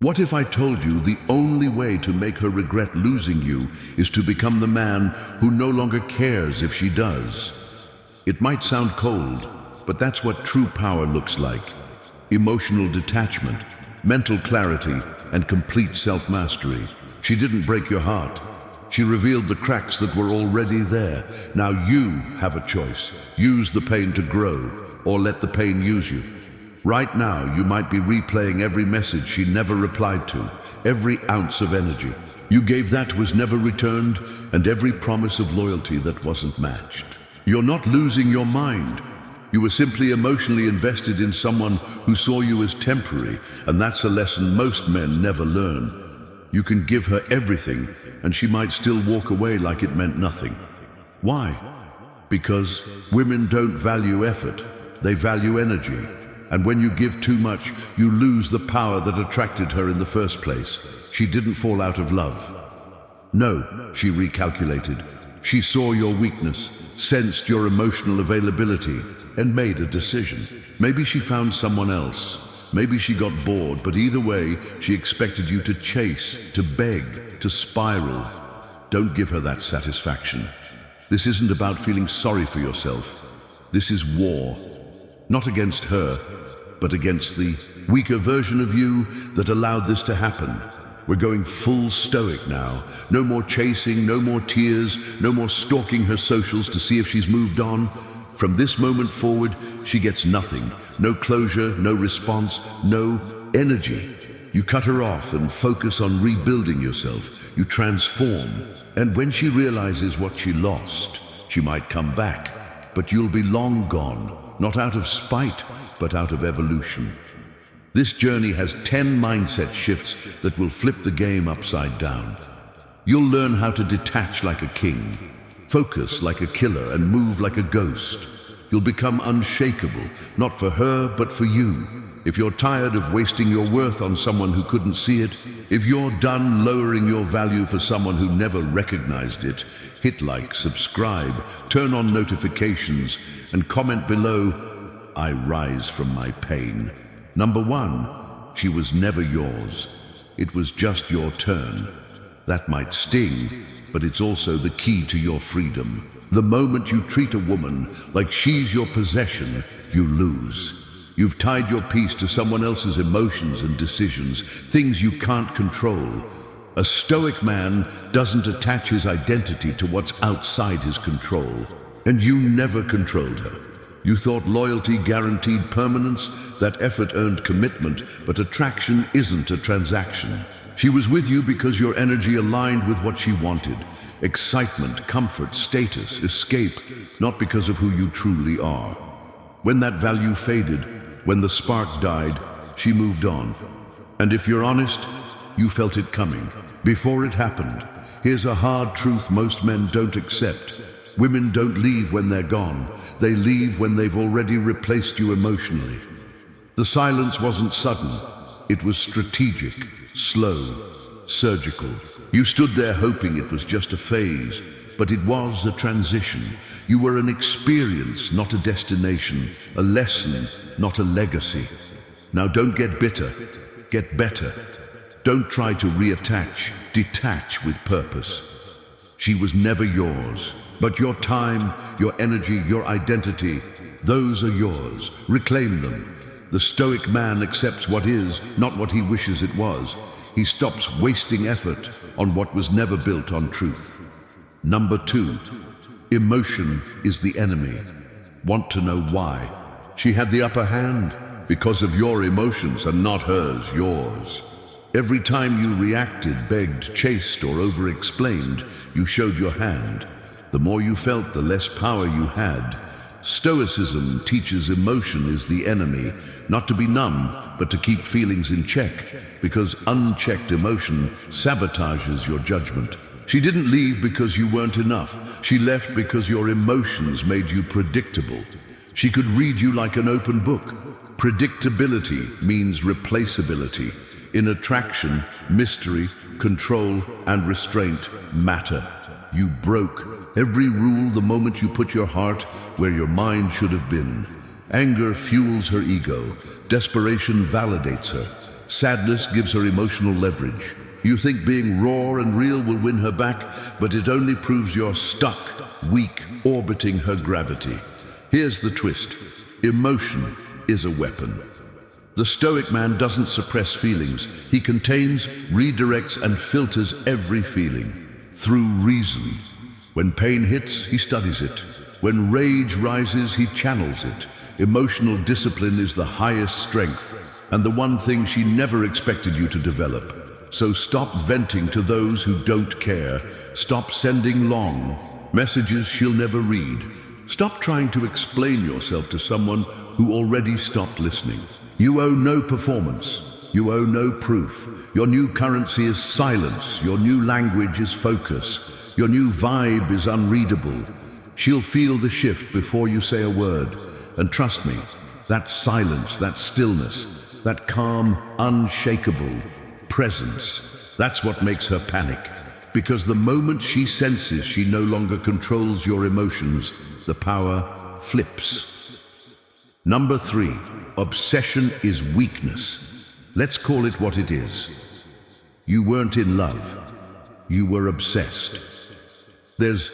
What if I told you the only way to make her regret losing you is to become the man who no longer cares if she does? It might sound cold, but that's what true power looks like. Emotional detachment, mental clarity, and complete self-mastery. She didn't break your heart. She revealed the cracks that were already there. Now you have a choice. Use the pain to grow, or let the pain use you. Right now, you might be replaying every message she never replied to, every ounce of energy you gave that was never returned, and every promise of loyalty that wasn't matched. You're not losing your mind. You were simply emotionally invested in someone who saw you as temporary, and that's a lesson most men never learn. You can give her everything, and she might still walk away like it meant nothing. Why? Because women don't value effort, they value energy. And when you give too much, you lose the power that attracted her in the first place. She didn't fall out of love. No, she recalculated. She saw your weakness, sensed your emotional availability, and made a decision. Maybe she found someone else. Maybe she got bored, but either way, she expected you to chase, to beg, to spiral. Don't give her that satisfaction. This isn't about feeling sorry for yourself. This is war. Not against her, but against the weaker version of you that allowed this to happen. We're going full stoic now. No more chasing, no more tears, no more stalking her socials to see if she's moved on. From this moment forward, she gets nothing. No closure, no response, no energy. You cut her off and focus on rebuilding yourself. You transform. And when she realizes what she lost, she might come back, but you'll be long gone. Not out of spite, but out of evolution. This journey has 10 mindset shifts that will flip the game upside down. You'll learn how to detach like a king, focus like a killer, and move like a ghost. You'll become unshakable, not for her, but for you. If you're tired of wasting your worth on someone who couldn't see it, if you're done lowering your value for someone who never recognized it, hit like, subscribe, turn on notifications, and comment below, I rise from my pain. Number 1, she was never yours. It was just your turn. That might sting, but it's also the key to your freedom. The moment you treat a woman like she's your possession, you lose. You've tied your peace to someone else's emotions and decisions, things you can't control. A stoic man doesn't attach his identity to what's outside his control. And you never controlled her. You thought loyalty guaranteed permanence, that effort earned commitment, but attraction isn't a transaction. She was with you because your energy aligned with what she wanted. Excitement, comfort, status, escape, not because of who you truly are. When that value faded, when the spark died, she moved on. And if you're honest, you felt it coming. Before it happened. Here's a hard truth most men don't accept. Women don't leave when they're gone. They leave when they've already replaced you emotionally. The silence wasn't sudden. It was strategic, slow, surgical. You stood there hoping it was just a phase, but it was a transition. You were an experience, not a destination, a lesson, not a legacy. Now don't get bitter, get better. Don't try to reattach, detach with purpose. She was never yours, but your time, your energy, your identity, those are yours. Reclaim them. The stoic man accepts what is, not what he wishes it was. He stops wasting effort on what was never built on truth. Number 2, emotion is the enemy. Want to know why? She had the upper hand because of your emotions and not hers, yours. Every time you reacted, begged, chased, or over-explained, you showed your hand. The more you felt, the less power you had. Stoicism teaches emotion is the enemy, not to be numb, but to keep feelings in check, because unchecked emotion sabotages your judgment. She didn't leave because you weren't enough. She left because your emotions made you predictable. She could read you like an open book. Predictability means replaceability. In attraction, mystery, control, and restraint matter. You broke every rule the moment you put your heart where your mind should have been. Anger fuels her ego. Desperation validates her. Sadness gives her emotional leverage. You think being raw and real will win her back, but it only proves you're stuck, weak, orbiting her gravity. Here's the twist. Emotion is a weapon. The stoic man doesn't suppress feelings. He contains, redirects, and filters every feeling through reason. When pain hits, he studies it. When rage rises, he channels it. Emotional discipline is the highest strength, and the one thing she never expected you to develop. So stop venting to those who don't care. Stop sending long messages she'll never read. Stop trying to explain yourself to someone who already stopped listening. You owe no performance. You owe no proof. Your new currency is silence. Your new language is focus. Your new vibe is unreadable. She'll feel the shift before you say a word. And trust me, that silence, that stillness, that calm, unshakable presence, that's what makes her panic. Because the moment she senses she no longer controls your emotions, the power flips. Number 3, obsession is weakness. Let's call it what it is. You weren't in love. You were obsessed. There's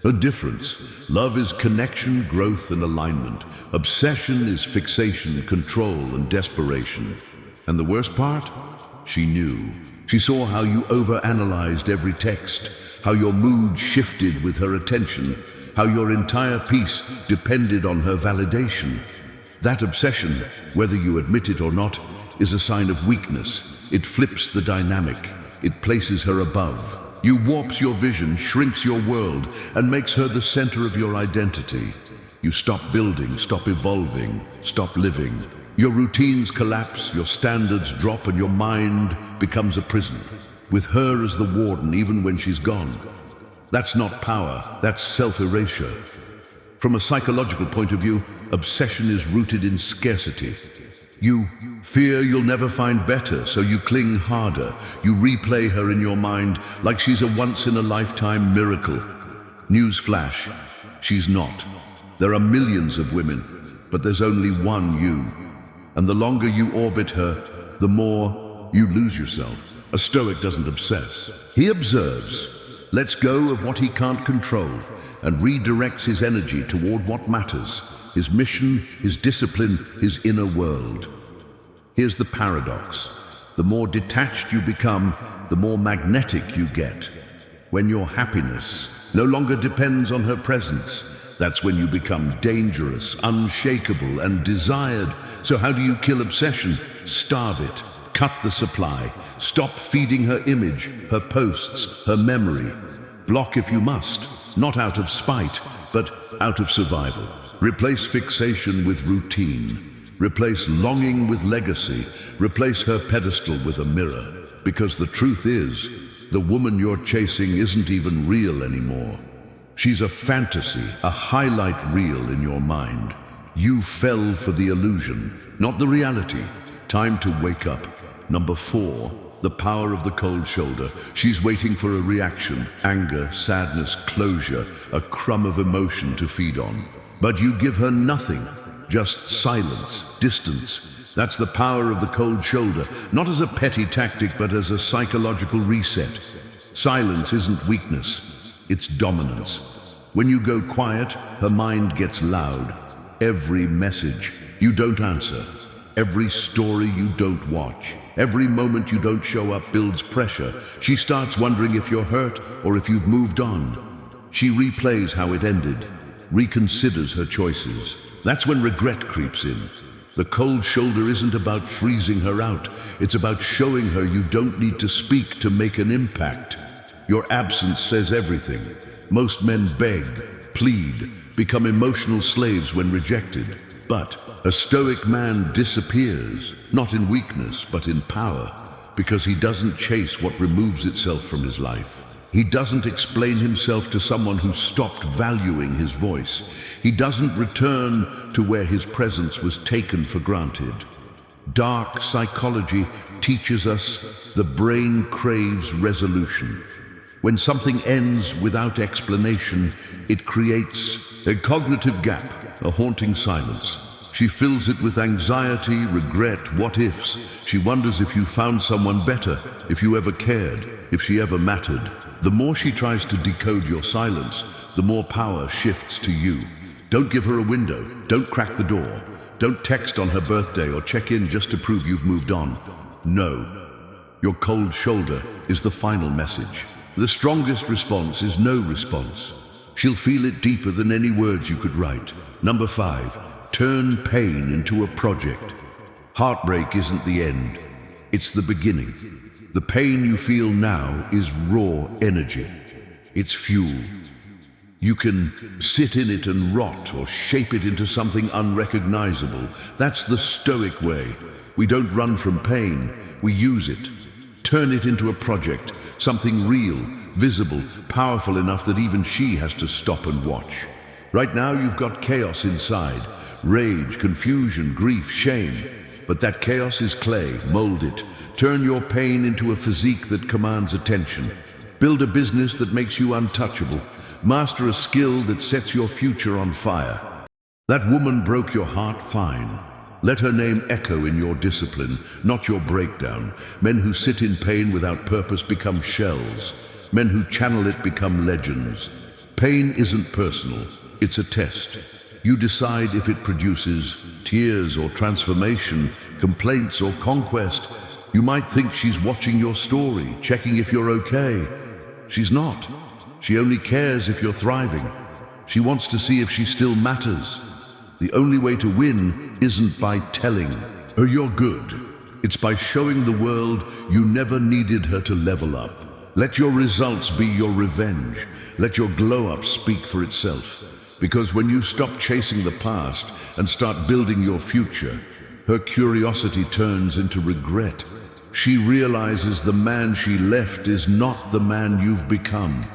a difference. Love is connection, growth, and alignment. Obsession is fixation, control, and desperation. And the worst part? She knew. She saw how you overanalyzed every text, how your mood shifted with her attention, how your entire peace depended on her validation. That obsession, whether you admit it or not, is a sign of weakness. It flips the dynamic. It places her above. You warps your vision, shrinks your world, and makes her the center of your identity. You stop building, stop evolving, stop living. Your routines collapse, your standards drop, and your mind becomes a prison, with her as the warden even when she's gone. That's not power, that's self-erasure. From a psychological point of view, obsession is rooted in scarcity. You fear you'll never find better, so you cling harder. You replay her in your mind like she's a once-in-a-lifetime miracle. Newsflash, she's not. There are millions of women, but there's only one you. And the longer you orbit her, the more you lose yourself. A stoic doesn't obsess. He observes, lets go of what he can't control, and redirects his energy toward what matters. His mission, his discipline, his inner world. Here's the paradox. The more detached you become, the more magnetic you get. When your happiness no longer depends on her presence, that's when you become dangerous, unshakable, and desired. So how do you kill obsession? Starve it. Cut the supply. Stop feeding her image, her posts, her memory. Block if you must, not out of spite, but out of survival. Replace fixation with routine. Replace longing with legacy. Replace her pedestal with a mirror. Because the truth is, the woman you're chasing isn't even real anymore. She's a fantasy, a highlight reel in your mind. You fell for the illusion, not the reality. Time to wake up. Number 4, the power of the cold shoulder. She's waiting for a reaction, anger, sadness, closure, a crumb of emotion to feed on. But you give her nothing, just silence, distance. That's the power of the cold shoulder, not as a petty tactic, but as a psychological reset. Silence isn't weakness, it's dominance. When you go quiet, her mind gets loud. Every message you don't answer, every story you don't watch, every moment you don't show up builds pressure. She starts wondering if you're hurt or if you've moved on. She replays how it ended, reconsiders her choices. That's when regret creeps in. The cold shoulder isn't about freezing her out. It's about showing her you don't need to speak to make an impact. Your absence says everything. Most men beg, plead, become emotional slaves when rejected. But a stoic man disappears, not in weakness, but in power, because he doesn't chase what removes itself from his life. He doesn't explain himself to someone who stopped valuing his voice. He doesn't return to where his presence was taken for granted. Dark psychology teaches us the brain craves resolution. When something ends without explanation, it creates a cognitive gap, a haunting silence. She fills it with anxiety, regret, what-ifs. She wonders if you found someone better, if you ever cared, if she ever mattered. The more she tries to decode your silence, the more power shifts to you. Don't give her a window. Don't crack the door. Don't text on her birthday or check in just to prove you've moved on. No. Your cold shoulder is the final message. The strongest response is no response. She'll feel it deeper than any words you could write. Number 5, turn pain into a project. Heartbreak isn't the end. It's the beginning. The pain you feel now is raw energy. It's fuel. You can sit in it and rot or shape it into something unrecognizable. That's the stoic way. We don't run from pain, we use it. Turn it into a project, something real, visible, powerful enough that even she has to stop and watch. Right now you've got chaos inside, rage, confusion, grief, shame. But that chaos is clay, mold it. Turn your pain into a physique that commands attention. Build a business that makes you untouchable. Master a skill that sets your future on fire. That woman broke your heart, fine. Let her name echo in your discipline, not your breakdown. Men who sit in pain without purpose become shells. Men who channel it become legends. Pain isn't personal, it's a test. You decide if it produces tears or transformation, complaints or conquest. You might think she's watching your story, checking if you're okay. She's not. She only cares if you're thriving. She wants to see if she still matters. The only way to win isn't by telling her you're good. It's by showing the world you never needed her to level up. Let your results be your revenge. Let your glow-up speak for itself. Because when you stop chasing the past and start building your future, her curiosity turns into regret. She realizes the man she left is not the man you've become.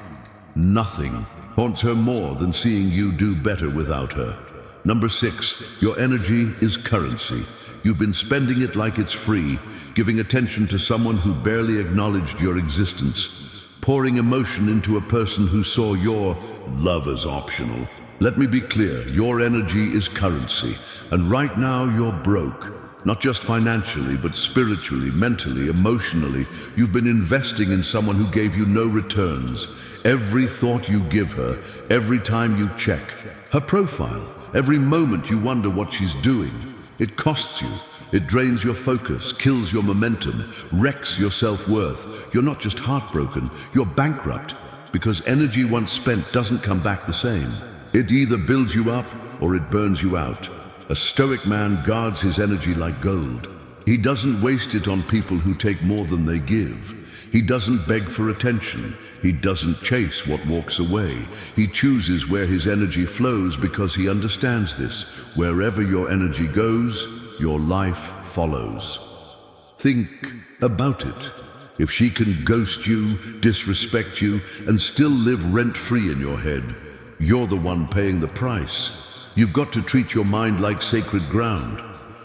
Nothing haunts her more than seeing you do better without her. Number 6, your energy is currency. You've been spending it like it's free, giving attention to someone who barely acknowledged your existence, pouring emotion into a person who saw your love as optional. Let me be clear, your energy is currency, and right now you're broke. Not just financially, but spiritually, mentally, emotionally. You've been investing in someone who gave you no returns. Every thought you give her, every time you check her profile, every moment you wonder what she's doing, it costs you. It drains your focus, kills your momentum, wrecks your self-worth. You're not just heartbroken, you're bankrupt, because energy once spent doesn't come back the same. It either builds you up or it burns you out. A stoic man guards his energy like gold. He doesn't waste it on people who take more than they give. He doesn't beg for attention. He doesn't chase what walks away. He chooses where his energy flows because he understands this. Wherever your energy goes, your life follows. Think about it. If she can ghost you, disrespect you, and still live rent-free in your head, you're the one paying the price. You've got to treat your mind like sacred ground.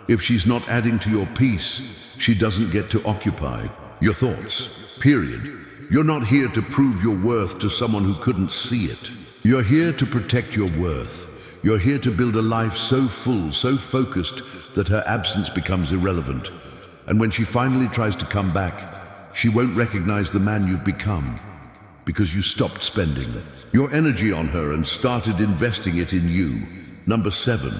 If she's not adding to your peace, she doesn't get to occupy your thoughts, period. You're not here to prove your worth to someone who couldn't see it. You're here to protect your worth. You're here to build a life so full, so focused, that her absence becomes irrelevant. And when she finally tries to come back, she won't recognize the man you've become, because you stopped spending your energy on her and started investing it in you. Number 7,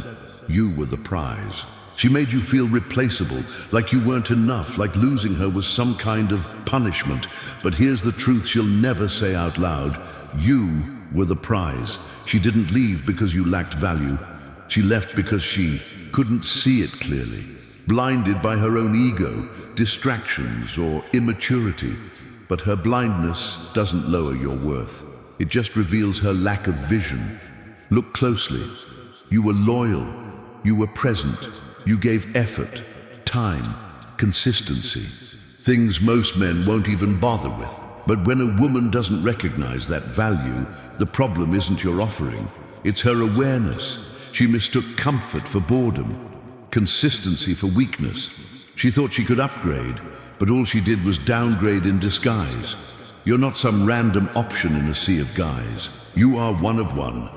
you were the prize. She made you feel replaceable, like you weren't enough, like losing her was some kind of punishment. But here's the truth she'll never say out loud. You were the prize. She didn't leave because you lacked value. She left because she couldn't see it clearly, blinded by her own ego, distractions, or immaturity. But her blindness doesn't lower your worth. It just reveals her lack of vision. Look closely. You were loyal. You were present. You gave effort, time, consistency. Things most men won't even bother with. But when a woman doesn't recognize that value, the problem isn't your offering. It's her awareness. She mistook comfort for boredom, consistency for weakness. She thought she could upgrade, but all she did was downgrade in disguise. You're not some random option in a sea of guys. You are one of one.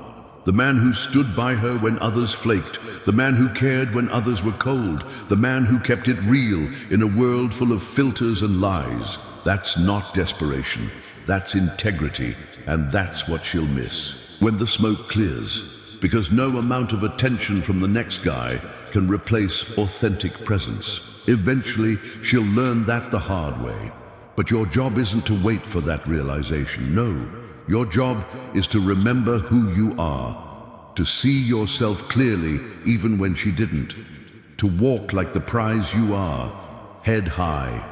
The man who stood by her when others flaked. The man who cared when others were cold. The man who kept it real in a world full of filters and lies. That's not desperation. That's integrity. And that's what she'll miss when the smoke clears. Because no amount of attention from the next guy can replace authentic presence. Eventually, she'll learn that the hard way. But your job isn't to wait for that realization. No, your job is to remember who you are, to see yourself clearly even when she didn't, to walk like the prize you are, head high,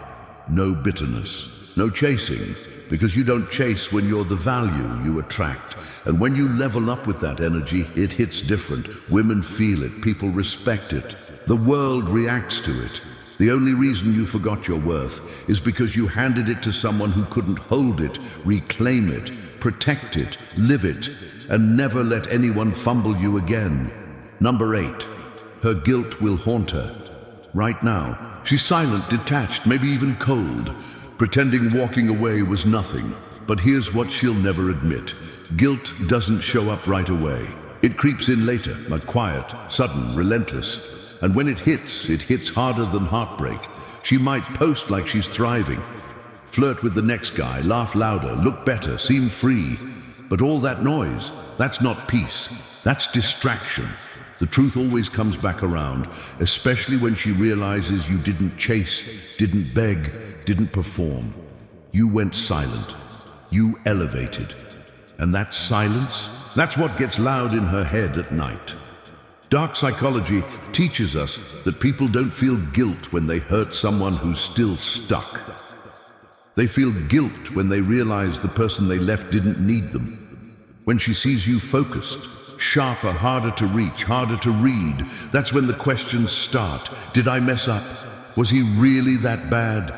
no bitterness, no chasing, because you don't chase when you're the value you attract. And when you level up with that energy, it hits different. Women feel it, people respect it, the world reacts to it. The only reason you forgot your worth is because you handed it to someone who couldn't hold it, reclaim it, protect it, live it, and never let anyone fumble you again. Number 8, her guilt will haunt her. Right now, she's silent, detached, maybe even cold, pretending walking away was nothing. But here's what she'll never admit. Guilt doesn't show up right away. It creeps in later, like quiet, sudden, relentless. And when it hits harder than heartbreak. She might post like she's thriving, flirt with the next guy, laugh louder, look better, seem free. But all that noise, that's not peace, that's distraction. The truth always comes back around, especially when she realizes you didn't chase, didn't beg, didn't perform. You went silent. You elevated. And that silence, that's what gets loud in her head at night. Dark psychology teaches us that people don't feel guilt when they hurt someone who's still stuck. They feel guilt when they realize the person they left didn't need them. When she sees you focused, sharper, harder to reach, harder to read, that's when the questions start. Did I mess up? Was he really that bad?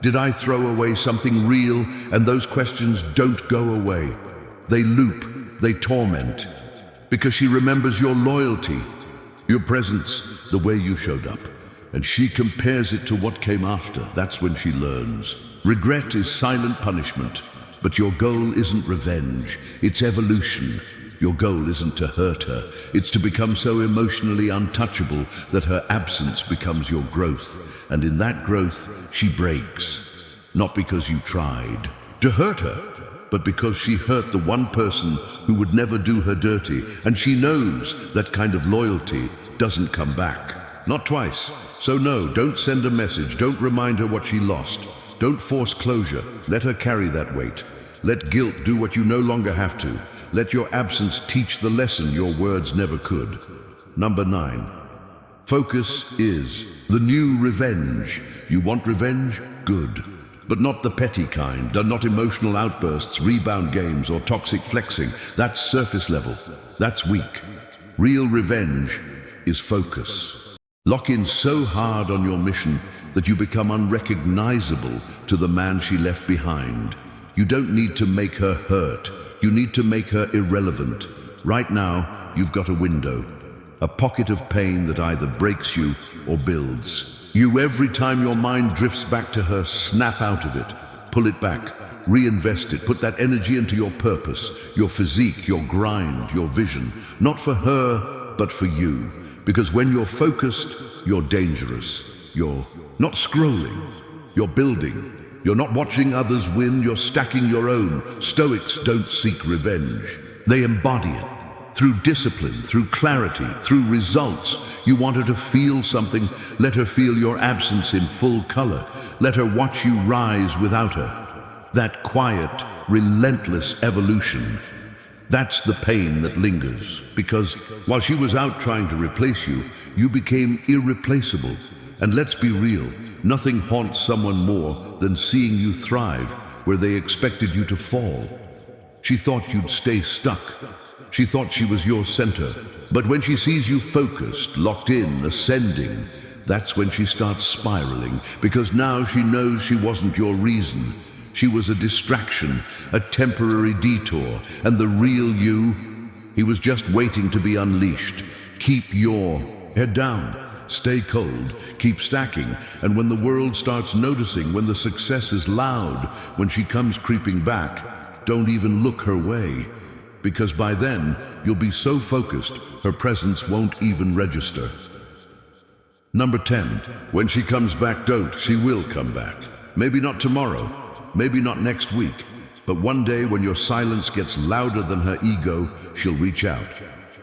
Did I throw away something real? And those questions don't go away. They loop, they torment. Because she remembers your loyalty, your presence, the way you showed up. And she compares it to what came after. That's when she learns. Regret is silent punishment, but your goal isn't revenge, it's evolution. Your goal isn't to hurt her, it's to become so emotionally untouchable that her absence becomes your growth. And in that growth, she breaks. Not because you tried to hurt her, but because she hurt the one person who would never do her dirty, and she knows that kind of loyalty doesn't come back. Not twice. So no, don't send a message, don't remind her what she lost. Don't force closure, let her carry that weight. Let guilt do what you no longer have to. Let your absence teach the lesson your words never could. Number 9. Focus is the new revenge. You want revenge? Good. But not the petty kind, not emotional outbursts, rebound games, or toxic flexing. That's surface level. That's weak. Real revenge is focus. Lock in so hard on your mission that you become unrecognizable to the man she left behind. You don't need to make her hurt. You need to make her irrelevant. Right now, you've got a window, a pocket of pain that either breaks you or builds. Every time your mind drifts back to her, snap out of it, pull it back, reinvest it, put that energy into your purpose, your physique, your grind, your vision. Not for her, but for you. Because when you're focused, you're dangerous. You're not scrolling, you're building. You're not watching others win, you're stacking your own. Stoics don't seek revenge. They embody it. Through discipline, through clarity, through results. You want her to feel something, let her feel your absence in full color. Let her watch you rise without her. That quiet, relentless evolution. That's the pain that lingers. Because while she was out trying to replace you, you became irreplaceable. And let's be real, nothing haunts someone more than seeing you thrive where they expected you to fall. She thought you'd stay stuck. She thought she was your center. But when she sees you focused, locked in, ascending, that's when she starts spiraling, because now she knows she wasn't your reason. She was a distraction, a temporary detour, and the real you, he was just waiting to be unleashed. Keep your head down, stay cold, keep stacking, and when the world starts noticing, when the success is loud, when she comes creeping back, don't even look her way. because by then you'll be so focused her presence won't even register. Number 10, when she comes back, she will come back. Maybe not tomorrow, maybe not next week, but one day when your silence gets louder than her ego, she'll reach out.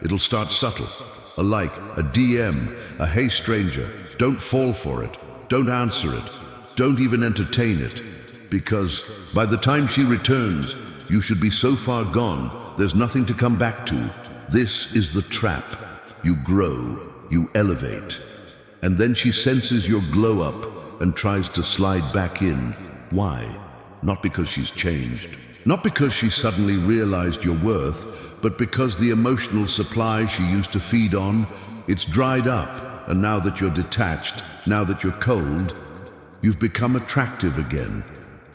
It'll start subtle, a like, a DM, a "Hey stranger," don't fall for it, don't answer it, don't even entertain it, because by the time she returns, you should be so far gone, there's nothing to come back to. This is the trap. You grow, you elevate, and then she senses your glow up and tries to slide back in. Why? Not because she's changed, not because she suddenly realized your worth, but because the emotional supply she used to feed on, it's dried up, and now that you're detached, now that you're cold, you've become attractive again.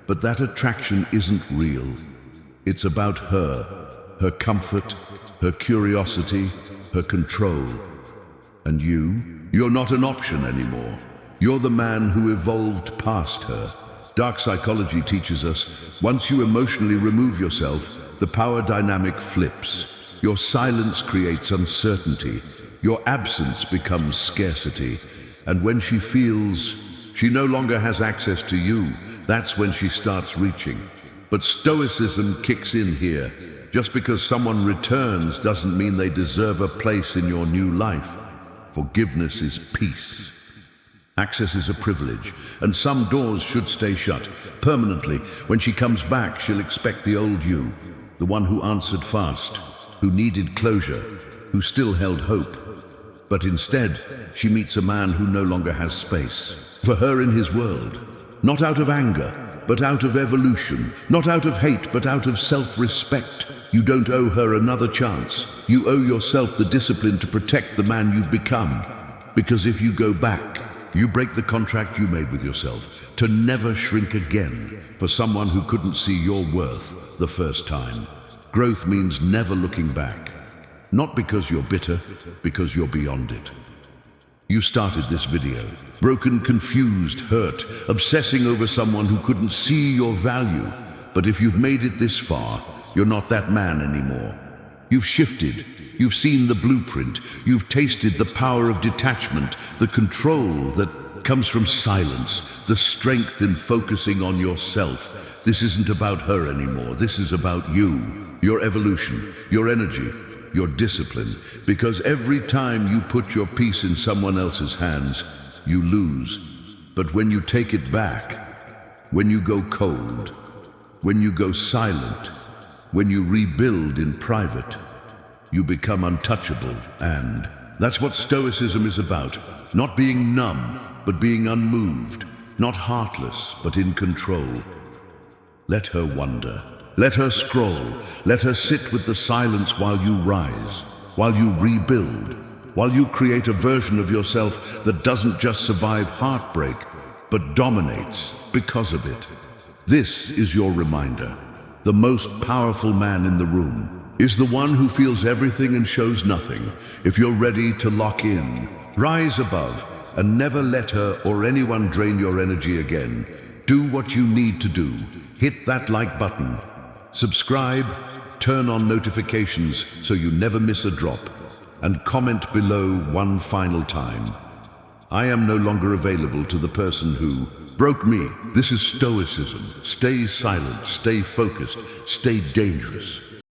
But that attraction isn't real. It's about her comfort, her curiosity, her control. And you're not an option anymore. You're the man who evolved past her. Dark psychology teaches us, once you emotionally remove yourself, the power dynamic flips. Your silence creates uncertainty. Your absence becomes scarcity. And when she feels she no longer has access to you, that's when she starts reaching. But stoicism kicks in here. Just because someone returns doesn't mean they deserve a place in your new life. Forgiveness is peace. Access is a privilege, and some doors should stay shut permanently. When she comes back, she'll expect the old you, the one who answered fast, who needed closure, who still held hope. But instead, she meets a man who no longer has space for her in his world. Not out of anger, but out of evolution. Not out of hate, but out of self-respect. You don't owe her another chance. You owe yourself the discipline to protect the man you've become. Because if you go back, you break the contract you made with yourself to never shrink again for someone who couldn't see your worth the first time. Growth means never looking back. Not because you're bitter, because you're beyond it. You started this video, broken, confused, hurt, obsessing over someone who couldn't see your value. But if you've made it this far, you're not that man anymore. You've shifted. You've seen the blueprint. You've tasted the power of detachment, the control that comes from silence, the strength in focusing on yourself. This isn't about her anymore. This is about you, your evolution, your energy, your discipline. Because every time you put your peace in someone else's hands, you lose. But when you take it back, when you go cold, when you go silent, when you rebuild in private, you become untouchable. And that's what Stoicism is about. Not being numb, but being unmoved. Not heartless, but in control. Let her wonder. Let her scroll. Let her sit with the silence while you rise, while you rebuild, while you create a version of yourself that doesn't just survive heartbreak, but dominates because of it. This is your reminder. The most powerful man in the room is the one who feels everything and shows nothing. If you're ready to lock in, rise above, and never let her or anyone drain your energy again. Do what you need to do. Hit that like button. Subscribe, turn on notifications so you never miss a drop, and comment below one final time. I am no longer available to the person who broke me. This is Stoicism. Stay silent, stay focused, stay dangerous.